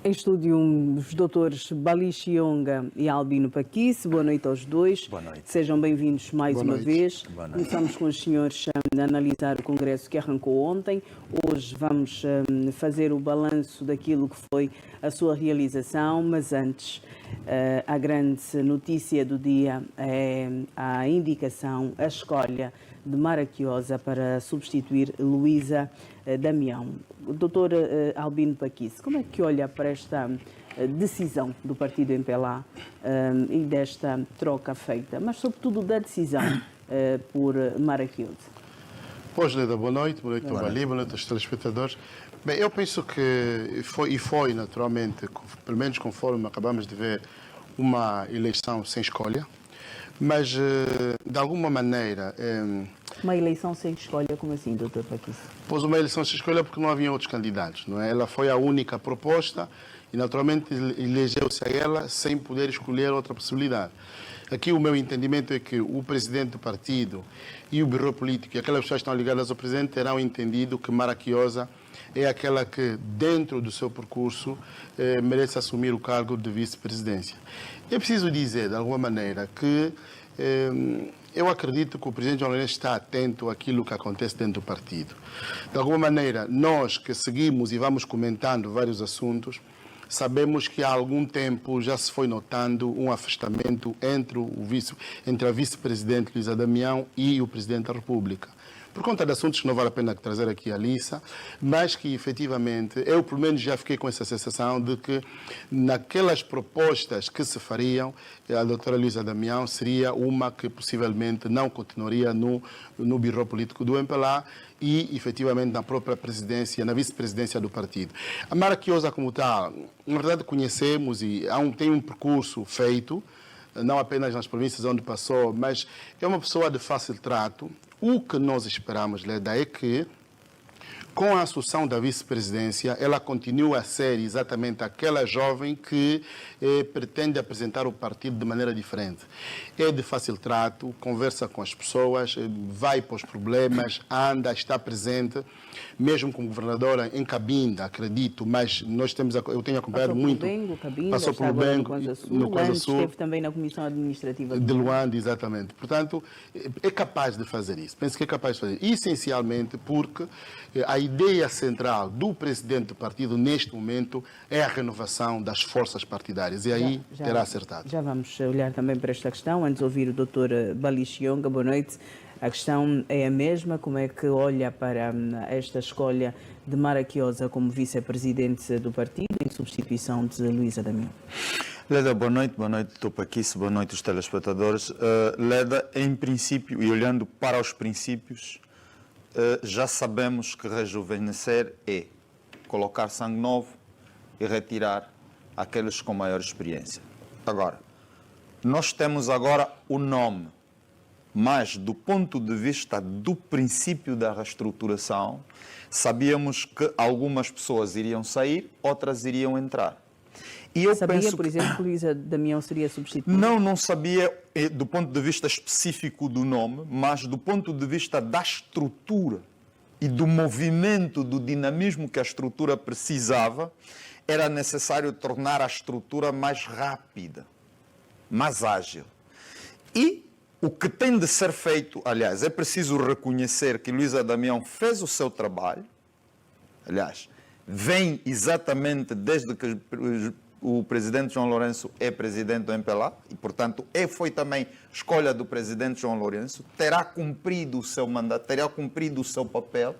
Em estúdio, os doutores Bali Chionga e Albino Paquice. Boa noite aos dois. Boa noite. Sejam bem-vindos mais uma vez. Boa noite. Começamos com os senhores a analisar o congresso que arrancou ontem. Hoje vamos fazer o balanço daquilo que foi a sua realização, mas antes, a grande notícia do dia é a indicação, a escolha de Maraquiosa para substituir Luísa Damião. Doutor Albino Paquice, como é que olha para esta decisão do partido MPLA e desta troca feita, mas sobretudo da decisão por Maraquiosa? Pois, Leda, boa noite ao Bali, boa noite aos telespectadores. Bem, eu penso que foi naturalmente, pelo menos conforme acabamos de ver, uma eleição sem escolha, mas de alguma maneira... Uma eleição sem escolha, como assim, doutor Paquice? Pois uma eleição sem escolha porque não havia outros candidatos, não é? Ela foi a única proposta e naturalmente elegeu-se a ela sem poder escolher outra possibilidade. Aqui o meu entendimento é que o presidente do partido e o Bureau Político e aquelas pessoas que estão ligadas ao presidente terão entendido que Maraquiosa é aquela que, dentro do seu percurso, merece assumir o cargo de vice-presidência. É preciso dizer, de alguma maneira, que eu acredito que o presidente João Lourenço está atento àquilo que acontece dentro do partido. De alguma maneira, nós que seguimos e vamos comentando vários assuntos, sabemos que há algum tempo já se foi notando um afastamento entre a vice-presidente Luísa Damião e o presidente da República. Por conta de assuntos que não vale a pena trazer aqui a lista, mas que efetivamente eu pelo menos já fiquei com essa sensação de que naquelas propostas que se fariam, a doutora Luísa Damião seria uma que possivelmente não continuaria no Bureau Político do MPLA e efetivamente na própria presidência, na vice-presidência do partido. A Maraquiosa como tal, na verdade conhecemos e tem um percurso feito, não apenas nas províncias onde passou, mas é uma pessoa de fácil trato. O que nós esperamos, Leda, é que, com a assunção da vice-presidência, ela continue a ser exatamente aquela jovem que pretende apresentar o partido de maneira diferente. É de fácil trato, conversa com as pessoas, vai para os problemas, anda, está presente, mesmo como governadora em Cabinda, acredito, mas eu tenho acompanhado muito. Passou pelo Bengo, no Coisa Sul. Esteve também na Comissão Administrativa de Luanda, exatamente. Portanto, é capaz de fazer isso. Penso que é capaz de fazer isso. Essencialmente porque a ideia central do presidente do partido, neste momento, é a renovação das forças partidárias. E aí terá acertado. Já vamos olhar também para esta questão. Antes de ouvir o doutor Bali Chionga, boa noite. A questão é a mesma. Como é que olha para esta escolha de Maraquiosa como vice-presidente do partido, em substituição de Luísa Damião? Leda, boa noite, doutor Paquice, boa noite aos telespectadores. Leda, em princípio, e olhando para os princípios, já sabemos que rejuvenescer é colocar sangue novo e retirar aqueles com maior experiência. Agora, nós temos agora o nome, mas do ponto de vista do princípio da reestruturação, sabíamos que algumas pessoas iriam sair, outras iriam entrar. E eu penso por exemplo, que Luísa Damião seria substituída? Não sabia do ponto de vista específico do nome, mas do ponto de vista da estrutura e do movimento, do dinamismo que a estrutura precisava, era necessário tornar a estrutura mais rápida, mais ágil. E o que tem de ser feito, aliás, é preciso reconhecer que Luísa Damião fez o seu trabalho, aliás, vem exatamente desde que o presidente João Lourenço é presidente do MPLA e, portanto, foi também escolha do presidente João Lourenço, terá cumprido o seu mandato, terá cumprido o seu papel,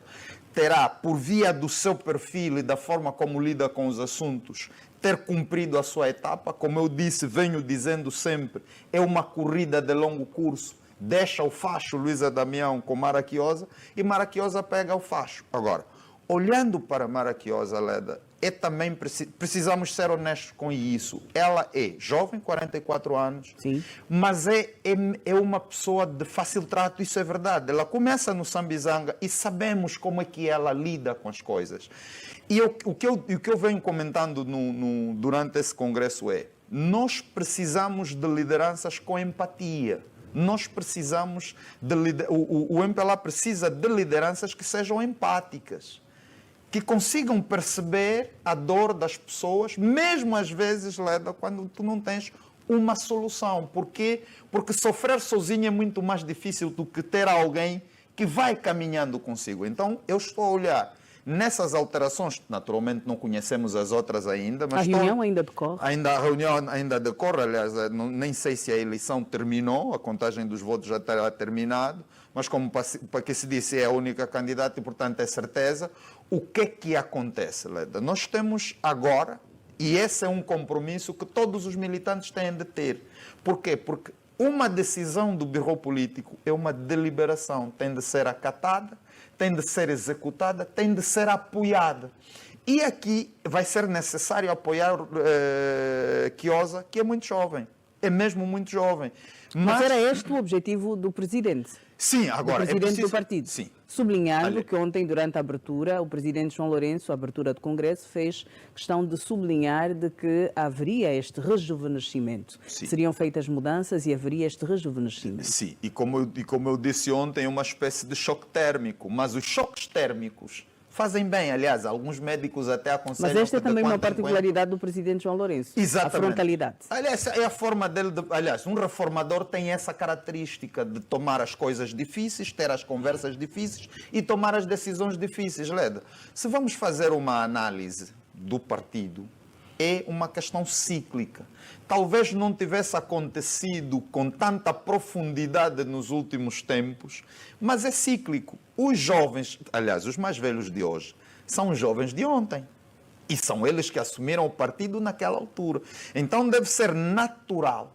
terá, por via do seu perfil e da forma como lida com os assuntos, ter cumprido a sua etapa. Como eu disse, venho dizendo sempre, é uma corrida de longo curso. Deixa o facho Luísa Damião com Maraquiosa e Maraquiosa pega o facho. Agora, olhando para Maraquiosa, Leda, também precisamos ser honestos com isso. Ela é jovem, 44 anos, sim, mas é uma pessoa de fácil trato, isso é verdade. Ela começa no Sambizanga e sabemos como é que ela lida com as coisas. E o que eu venho comentando durante esse congresso é: nós precisamos de lideranças com empatia. Nós precisamos o MPLA precisa de lideranças que sejam empáticas. que consigam perceber a dor das pessoas, mesmo às vezes, Leda, quando tu não tens uma solução. Por quê? Porque sofrer sozinho é muito mais difícil do que ter alguém que vai caminhando consigo. Então, eu estou a olhar nessas alterações, naturalmente não conhecemos as outras ainda, mas a reunião ainda decorre? A reunião ainda decorre, aliás, nem sei se a eleição terminou, a contagem dos votos já terá terminado, mas como para que se disse é a única candidata e, portanto, é certeza. O que é que acontece, Leda? Nós temos agora, e esse é um compromisso que todos os militantes têm de ter. Por quê? Porque uma decisão do Bureau Político é uma deliberação, tem de ser acatada, tem de ser executada, tem de ser apoiada. E aqui vai ser necessário apoiar Quiosa, que é muito jovem, é mesmo muito jovem. Mas era este o objetivo do presidente? Sim, agora do presidente do partido. Sim. Sublinhando que ontem, durante a abertura, o presidente João Lourenço, a abertura do Congresso, fez questão de sublinhar de que haveria este rejuvenescimento. Sim. Seriam feitas mudanças e haveria este rejuvenescimento. Sim, e como eu disse ontem, é uma espécie de choque térmico, mas os choques térmicos fazem bem, aliás, alguns médicos até aconselham... Mas esta é também uma particularidade do presidente João Lourenço. Exatamente. A frontalidade. Aliás, é a forma dele... Aliás, um reformador tem essa característica de tomar as coisas difíceis, ter as conversas difíceis e tomar as decisões difíceis. Leda, se vamos fazer uma análise do partido, é uma questão cíclica. Talvez não tivesse acontecido com tanta profundidade nos últimos tempos, mas é cíclico. Os jovens, aliás, os mais velhos de hoje, são os jovens de ontem. E são eles que assumiram o partido naquela altura. Então deve ser natural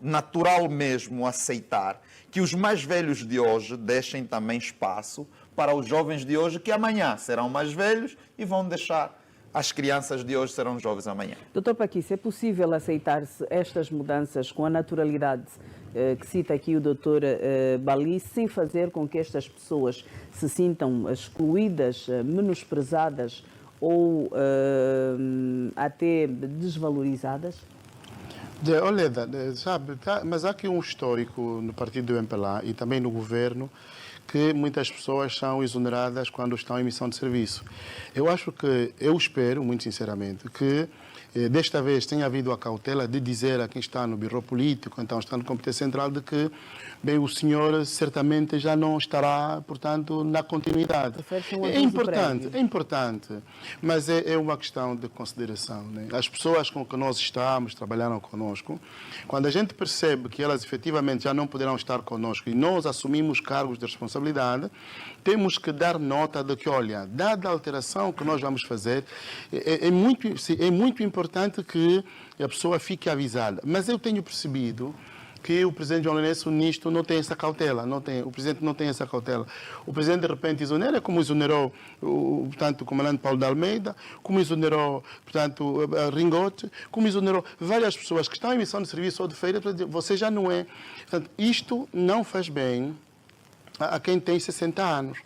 mesmo aceitar que os mais velhos de hoje deixem também espaço para os jovens de hoje, que amanhã serão mais velhos e vão deixar... As crianças de hoje serão jovens amanhã. Doutor Paquice, é possível aceitar-se estas mudanças com a naturalidade que cita aqui o doutor Bali, sem fazer com que estas pessoas se sintam excluídas, menosprezadas ou até desvalorizadas? Olha, sabe, mas há aqui um histórico no partido do MPLA e também no governo que muitas pessoas são exoneradas quando estão em missão de serviço. Eu espero, muito sinceramente, que desta vez tenha havido a cautela de dizer a quem está no Bureau Político, então está no Comitê Central, de que, bem, o senhor certamente já não estará, portanto, na continuidade. É importante, mas é uma questão de consideração, né? As pessoas com que nós estamos, trabalharam conosco, quando a gente percebe que elas efetivamente já não poderão estar conosco e nós assumimos cargos de responsabilidade, temos que dar nota de que, olha, dada a alteração que nós vamos fazer, é muito importante que a pessoa fique avisada. Mas eu tenho percebido que o presidente João Lourenço nisto não tem essa cautela, o presidente não tem essa cautela. O presidente de repente exonera, como exonerou portanto, o comandante Paulo de Almeida, como exonerou, portanto, Ringote, como exonerou várias pessoas que estão em missão de serviço ou de feira, para dizer, você já não é. Portanto, isto não faz bem a quem tem 60 anos.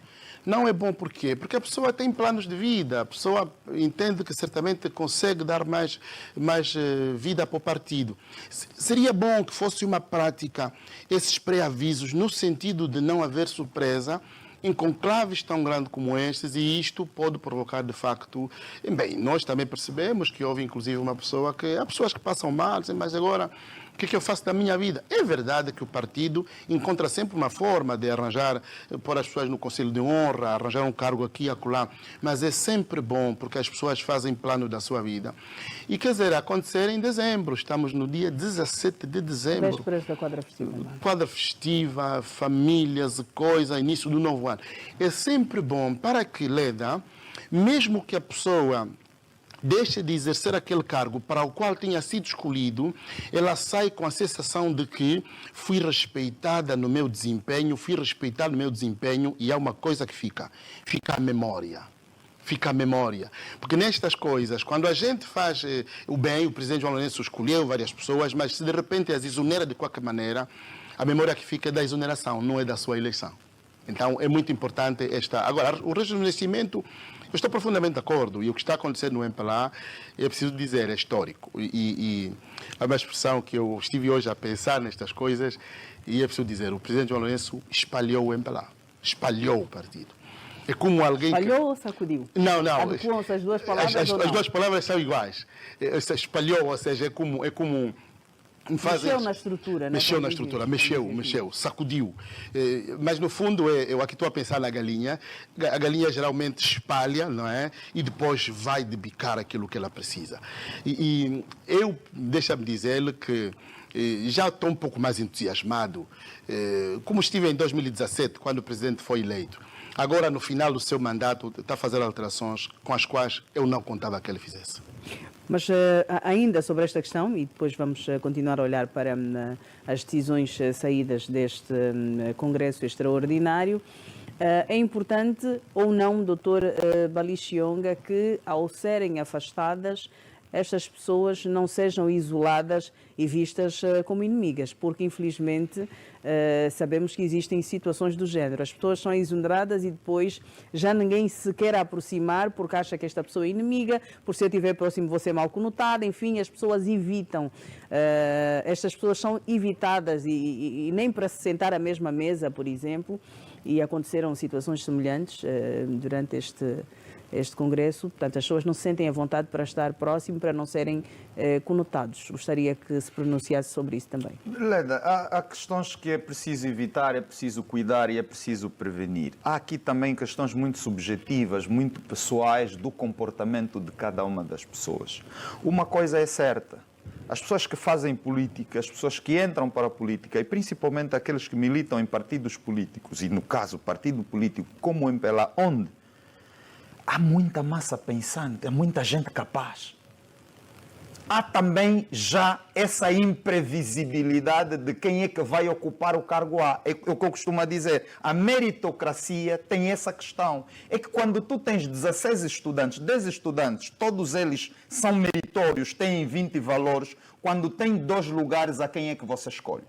Não é bom por quê? Porque a pessoa tem planos de vida, a pessoa entende que certamente consegue dar mais vida para o partido. Seria bom que fosse uma prática esses pré-avisos no sentido de não haver surpresa em conclaves tão grandes como estes, e isto pode provocar, de facto... Bem, nós também percebemos que houve, inclusive, há pessoas que passam mal, dizem, mas agora... O que eu faço da minha vida? É verdade que o partido encontra sempre uma forma de arranjar, pôr as pessoas no Conselho de Honra, arranjar um cargo aqui e acolá, mas é sempre bom porque as pessoas fazem plano da sua vida. E quer dizer, acontecer em dezembro, estamos no dia 17 de dezembro. Vésperas da quadra festiva. Quadra festiva, famílias, coisa, início do novo ano. É sempre bom para que, Leda, mesmo que a pessoa deixa de exercer aquele cargo para o qual tinha sido escolhido, ela sai com a sensação de que fui respeitada no meu desempenho, e há uma coisa que fica a memória. Fica a memória. Porque nestas coisas, quando a gente faz o bem, o presidente João Lourenço escolheu várias pessoas, mas se de repente as exonera de qualquer maneira, a memória que fica é da exoneração, não é da sua eleição. Então é muito importante esta... Agora, o rejuvenescimento... Eu estou profundamente de acordo, e o que está acontecendo no MPLA, é preciso dizer, é histórico. E há uma expressão que eu estive hoje a pensar nestas coisas, e é preciso dizer, o presidente João Lourenço espalhou o MPLA, espalhou o partido. É como alguém que... Espalhou ou sacudiu? Não. Adequam-se as duas palavras as ou não? duas palavras são iguais. Se espalhou, ou seja, é como mexeu na estrutura, mexeu na estrutura, mexeu, sacudiu. Mas no fundo, eu aqui estou a pensar na galinha. A galinha geralmente espalha, não é? E depois vai debicar aquilo que ela precisa. E eu, deixa-me dizer-lhe que já estou um pouco mais entusiasmado, como estive em 2017, quando o presidente foi eleito. Agora, no final do seu mandato, está a fazer alterações com as quais eu não contava que ele fizesse. Mas ainda sobre esta questão, e depois vamos continuar a olhar para as decisões saídas deste Congresso Extraordinário, é importante ou não, Dr. Balixionga, que ao serem afastadas, estas pessoas não sejam isoladas e vistas como inimigas, porque infelizmente sabemos que existem situações do género. As pessoas são exoneradas e depois já ninguém se quer aproximar porque acha que esta pessoa é inimiga, por se eu estiver próximo vou ser mal conotada, enfim, as pessoas evitam. Estas pessoas são evitadas e nem para se sentar à mesma mesa, por exemplo, e aconteceram situações semelhantes durante este Congresso, portanto, as pessoas não se sentem à vontade para estar próximo, para não serem conotados. Gostaria que se pronunciasse sobre isso também. Leda, há questões que é preciso evitar, é preciso cuidar e é preciso prevenir. Há aqui também questões muito subjetivas, muito pessoais do comportamento de cada uma das pessoas. Uma coisa é certa. As pessoas que fazem política, as pessoas que entram para a política e principalmente aqueles que militam em partidos políticos, e no caso, partido político como o MPLA, onde há muita massa pensante, há muita gente capaz. Há também já essa imprevisibilidade de quem é que vai ocupar o cargo A. É o que eu costumo dizer. A meritocracia tem essa questão. É que quando tu tens 16 estudantes, 10 estudantes, todos eles são meritórios, têm 20 valores, quando tem 2 lugares, a quem é que você escolhe?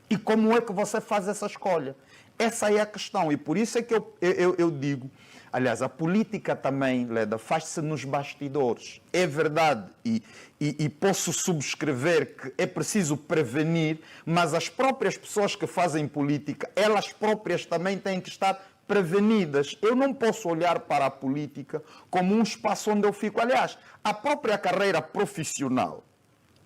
E como é que você faz essa escolha? Essa é a questão. E por isso é que eu digo... Aliás, a política também, Leda, faz-se nos bastidores. É verdade e posso subscrever que é preciso prevenir, mas as próprias pessoas que fazem política, elas próprias também têm que estar prevenidas. Eu não posso olhar para a política como um espaço onde eu fico. Aliás, a própria carreira profissional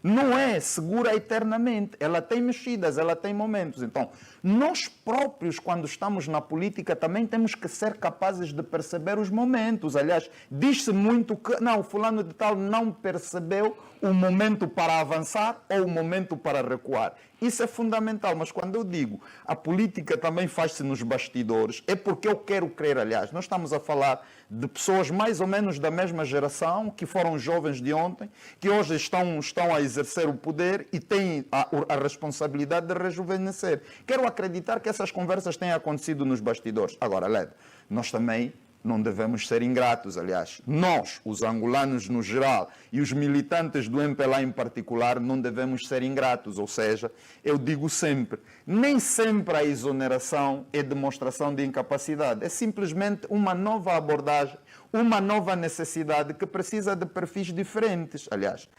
não é segura eternamente. Ela tem mexidas, ela tem momentos. Então, nós próprios, quando estamos na política, também temos que ser capazes de perceber os momentos. Aliás, diz-se muito que, não, fulano de tal não percebeu o momento para avançar ou o momento para recuar. Isso é fundamental, mas quando eu digo a política também faz-se nos bastidores, é porque eu quero crer, aliás, nós estamos a falar de pessoas mais ou menos da mesma geração, que foram jovens de ontem, que hoje estão a exercer o poder e têm a responsabilidade de rejuvenescer. Quero acreditar que essas conversas têm acontecido nos bastidores. Agora, Led, nós também não devemos ser ingratos, aliás. Nós, os angolanos no geral e os militantes do MPLA em particular, não devemos ser ingratos. Ou seja, eu digo sempre, nem sempre a exoneração é demonstração de incapacidade. É simplesmente uma nova abordagem, uma nova necessidade que precisa de perfis diferentes. Aliás,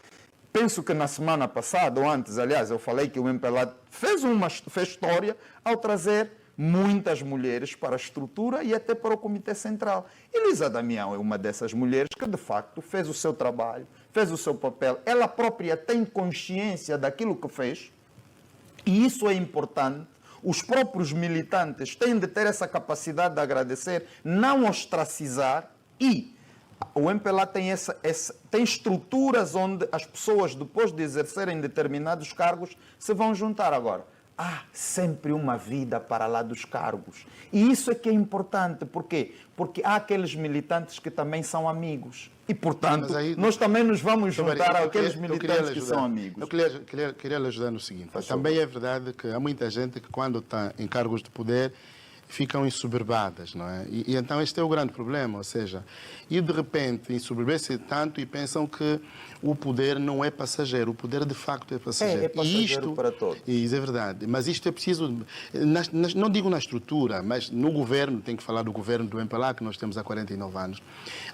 penso que na semana passada, ou antes, aliás, eu falei que o MPLA fez história ao trazer muitas mulheres para a estrutura e até para o Comitê Central. E Luísa Damião é uma dessas mulheres que, de facto, fez o seu trabalho, fez o seu papel. Ela própria tem consciência daquilo que fez e isso é importante. Os próprios militantes têm de ter essa capacidade de agradecer, não ostracizar e o MPLA tem estruturas onde as pessoas, depois de exercerem determinados cargos, se vão juntar agora. Há sempre uma vida para lá dos cargos. E isso é que é importante. Por quê? Porque há aqueles militantes que também são amigos. E, portanto, nós também nos vamos juntar àqueles militantes que são amigos. Eu queria lhe ajudar no seguinte. Também é verdade que há muita gente que, quando está em cargos de poder, ficam ensoberbadas, não é? E então este é o grande problema, ou seja, e de repente ensoberbecem tanto e pensam que o poder não é passageiro, o poder de facto é passageiro. É passageiro e isto, para todos. Isso é verdade, mas isto é preciso, não digo na estrutura, mas no governo, tenho que falar do governo do MPLA, que nós temos há 49 anos.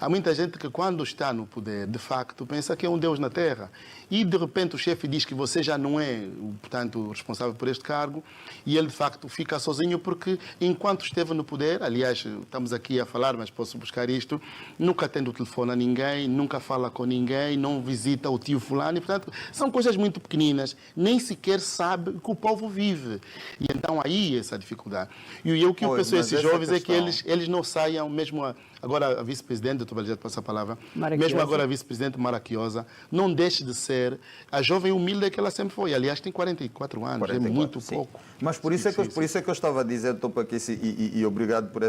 Há muita gente que quando está no poder, de facto, pensa que é um Deus na Terra. E de repente o chefe diz que você já não é, portanto, responsável por este cargo, e ele de facto fica sozinho porque enquanto enquanto esteve no poder, aliás, estamos aqui a falar, mas posso buscar isto, nunca atende o telefone a ninguém, nunca fala com ninguém, não visita o tio fulano, e, portanto, são coisas muito pequeninas, nem sequer sabe que o povo vive. E então aí essa dificuldade. E o que eu penso a esses jovens é que eles não saiam, mesmo agora a vice-presidente, doutor Balizete, passa a palavra, mesmo agora a vice-presidente Maraquiosa, não deixe de ser a jovem humilde que ela sempre foi. Aliás, tem 44 anos, 44, é muito pouco. Mas por isso, por isso é que eu estava a dizer, doutor Paquice, e obrigado por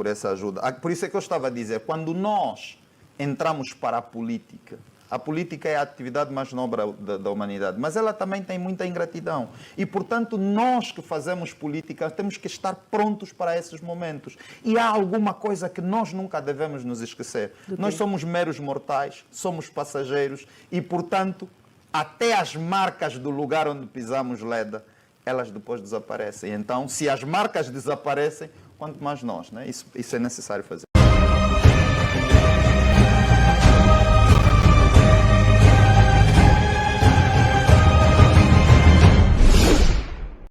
essa ajuda. Por isso é que eu estava a dizer, quando nós entramos para a política é a atividade mais nobre da humanidade, mas ela também tem muita ingratidão. E, portanto, nós que fazemos política temos que estar prontos para esses momentos. E há alguma coisa que nós nunca devemos nos esquecer. Nós somos meros mortais, somos passageiros e, portanto, até as marcas do lugar onde pisamos leda, elas depois desaparecem. Então, se as marcas desaparecem, quanto mais nós, né? Isso é necessário fazer.